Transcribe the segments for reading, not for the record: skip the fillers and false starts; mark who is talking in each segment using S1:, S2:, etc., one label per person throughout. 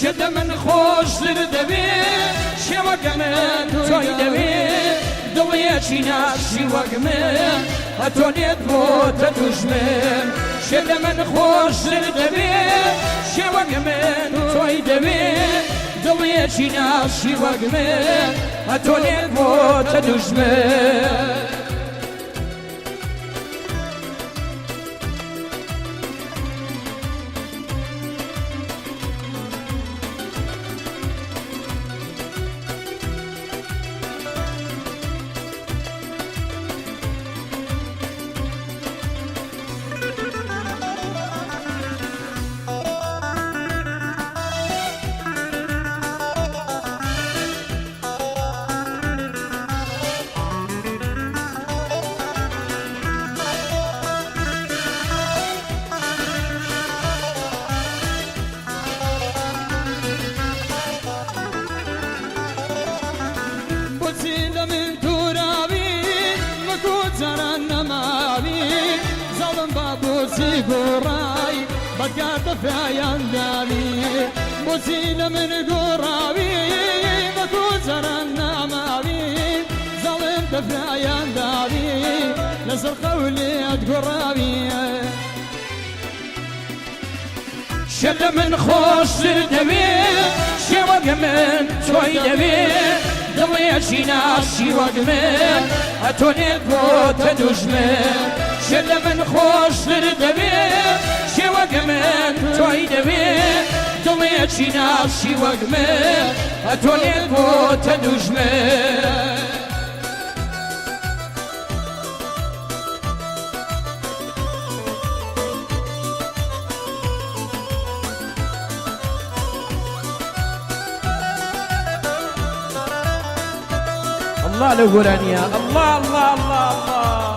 S1: شد من خوش دەبێ شێوەکە من تۆی دەوێ دڵیەکی ناشی وەک من ئەتۆنێت بۆتە دوژمن شد من خوش دەبێ شێوەکە من تۆی دەوێ دڵیەکی ناشی وەک من ئەتۆنێت بۆتە دوژمن
S2: گۆڕای بەکاتە فیان داوی بۆچی لە من گۆڕاوی بەکۆ جەران ناماوی زەڵێم دەفرایان داوی لەسەر قەولێت گۆڕاوی
S1: شد من خۆشتر دەوێ شێوەکە من تۆی دەوێ دڵیەکی ناشی وەک من ئەتۆنێت بۆتە دوژمن شد من خۆشتر دەوێ شێوەکە من تۆی دەوێ دڵیەکی ناشی وەک من ئەتۆنێت بۆتە دوژمن
S3: الله لو قرانيا الله الله الله الله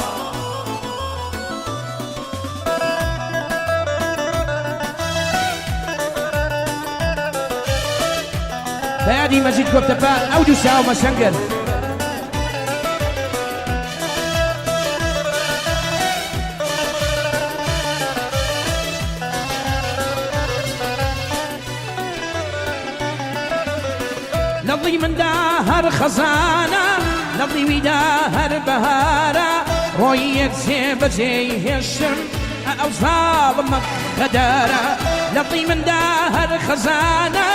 S3: بيادي مجيد كوبتبان او دوساو مسنجر
S1: نظي من داهر خزانة نظي وداهر بهارة رويك زيب زي هشم أو ظالم خدارة نظي من داهر خزانة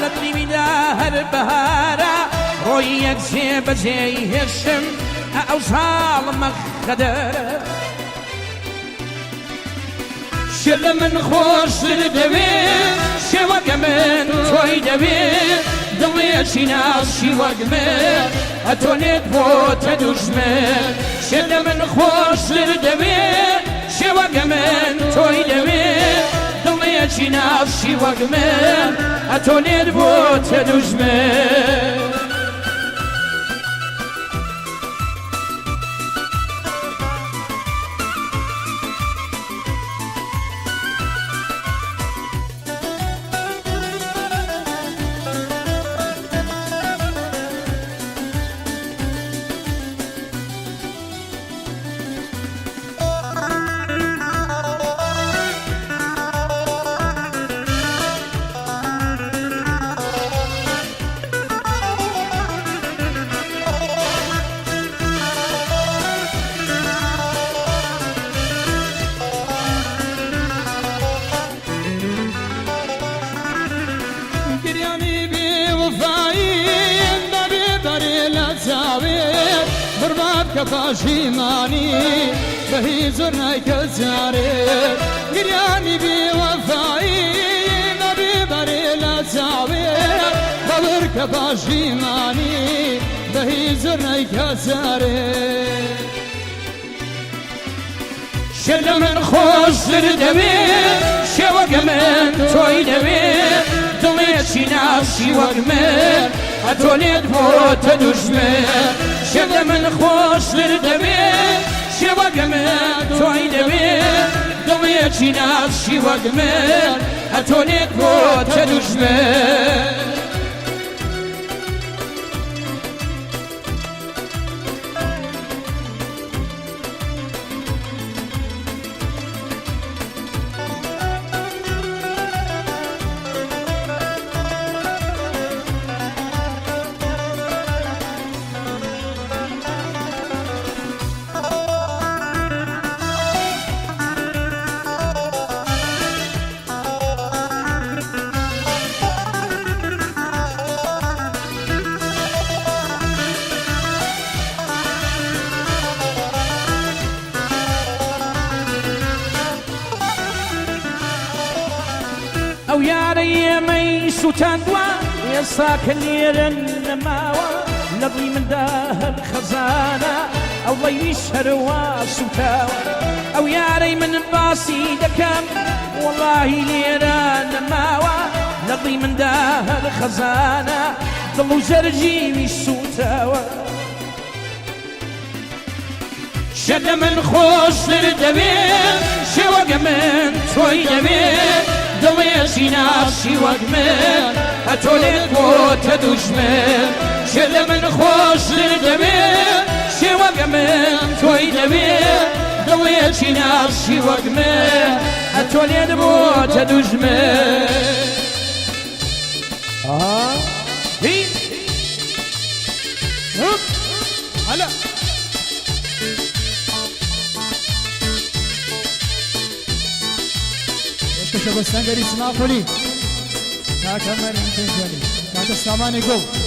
S1: نظي وداهر بهارة رويك زيب زي هشم أو ظالم خدارة شل من خوش دەوێ شێوەکە من تۆی دەوێ دڵیەکی ناشی وەک من ئەتۆنێت بۆتە دوژمن شل من خۆشتر دەوێ شێوەکە من تۆی دەوێ دڵیەکی ناشی وەک من ئەتۆنێت بۆتە دوژمن
S2: پاشیمانی بەهی زۆر نایکە جارێت گریانی بێوەفایی نەبێ بەرێ لە چاوێت بەبر کە پاشیمانی بەهی زۆر نایکە جارێت
S1: شل من خۆشتر دەوێ شێوەکە من تۆی دەوێ دڵێکی ناشی وەک من ئەتۆنێت بۆتە دوژمن شل من خۆشتر دەوێ شێوەکە من تۆی دەوێ دڵێکی ناشی وەک من ئەتۆنێت بۆتە دوژمن ئەو یارەی ئێمەی سووتاندووە ئێستا کە لێرە نەماوە لە دڵی مندا هەر خەزانە ئەو ڵەیوی شەروا سووتاوە ئەو یارەی من باسی دەکەم وەڵاهی لێرە نەماوە لە دڵی مندا هەر خەزانە دڵ و زەرجیوی سووتاوە شەر لە من خۆشتر دەبێت شێوەگە من تۆی دەبێت دڵێژی ناسی وەک من هەتۆ لێت بۆتە دوژمن شەر لە من خۆشتر دەبێت شێوەگە من تۆی دەبێت دڵێژی ناسی وەک من هەتۆ لێت بۆتە دوژمن
S2: هلا شبستان گری سنافولی کاکا مریم تنجانی کاکا سامانی گو